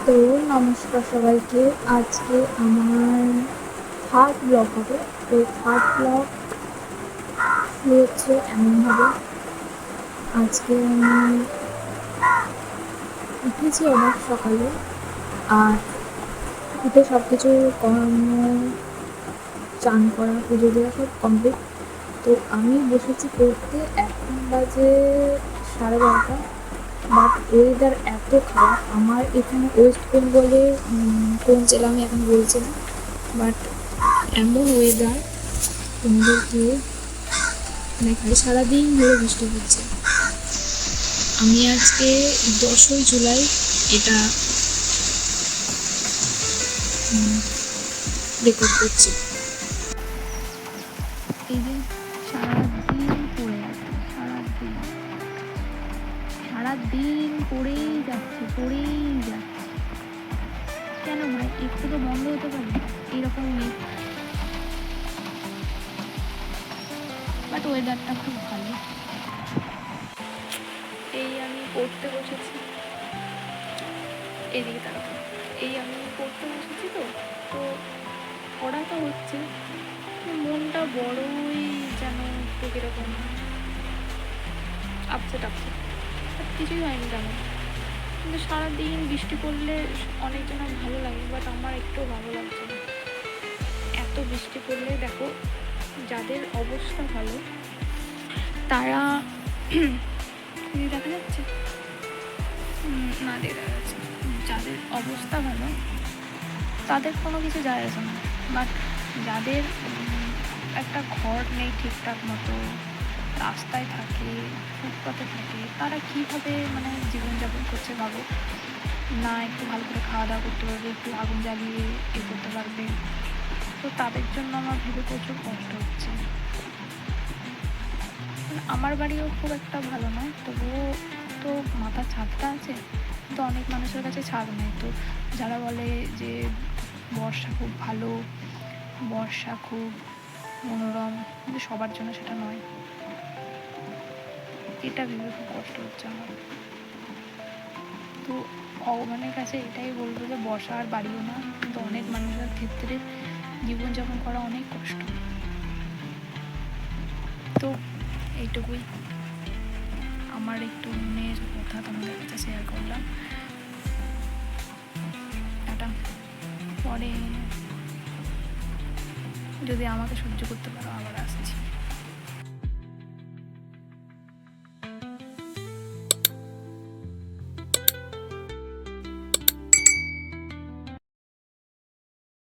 তো নমস্কার সবাইকে। আজকে আমার থার্ড ব্লগ হবে। তো থার্ড ব্লগ হচ্ছে এমনভাবে, আজকে আমি উঠেছি অনেক সকালে, আর উঠে সব কিছু কর্ম, চান করা, পুজো দেওয়া সব কমপ্লিট। তো আমি বসেছি পড়তে। এখন বাজে 12:30। বাট ওয়েদার এত খারাপ। আমার এখানে ওয়েস্ট বেঙ্গলে কোন জেলা আমি এখন বলছি না, বাট এমন ওয়েদার তোমাদেরকে দেখায়, সারাদিন ধরে বৃষ্টি হচ্ছে। আমি আজকে 10ই জুলাই এটা রেকর্ড করছি। এই যে সারাদিন পড়ে আছে, সারাদিন পড়েই যাচ্ছে। কেন ভাই, একটু তো বন্ধ হতে পারে এরকম মেঘ। বাট ওয়েদারটা খুব ভালো। এই আমি পড়তে বসেছি, এদিকে তাকাবো। এই আমি পড়তে বসেছি, তো পড়া তো হচ্ছে, মনটা বড়ই যেন একটু কীরকম আপসেট। কিছুই হয়নি তেমন, কিন্তু সারাদিন বৃষ্টি পড়লে অনেকজনের ভালো লাগে, বাট আমার একটু ভালো লাগছে না। এত বৃষ্টি পড়লে দেখো, যাদের অবস্থা ভালো তারা দেখা যাচ্ছে না, দেখা যাচ্ছে, যাদের অবস্থা ভালো তাদের কোনো কিছু যায় আসে না। বাট যাদের একটা ঘর নেই ঠিকঠাক মতো, রাস্তায় থাকে, ফুটপাতে থাকে, তারা কীভাবে জীবনযাপন করছে ভাবো। না একটু ভালো করে খাওয়া দাওয়া করতে পারবে, একটু আগুন জ্বালিয়ে করতে পারবে। তো তাদের জন্য আমার ভেবে প্রচুর কষ্ট হচ্ছে। আমার বাড়িও খুব একটা ভালো নয়, তবুও তো মাথার ছাদটা আছে, তো অনেক মানুষের কাছে ছাদ নেই। তো যারা বলে যে বর্ষা খুব ভালো, বর্ষা খুব মনোরম, কিন্তু সবার জন্য সেটা নয়। এটা ভেবে খুব কষ্ট হচ্ছে আমার। তো ভগবানের কাছে এটাই বলবো যে বর্ষা আর বাড়িও না, কিন্তু অনেক মানুষের ক্ষেত্রে জীবনযাপন করা অনেক কষ্ট। তো এইটুকুই আমার একটু মনের কথা তোমাদের কাছে শেয়ার করলাম। এটা পরে যদি আমাকে সহ্য করতে পারো আবার আসছি।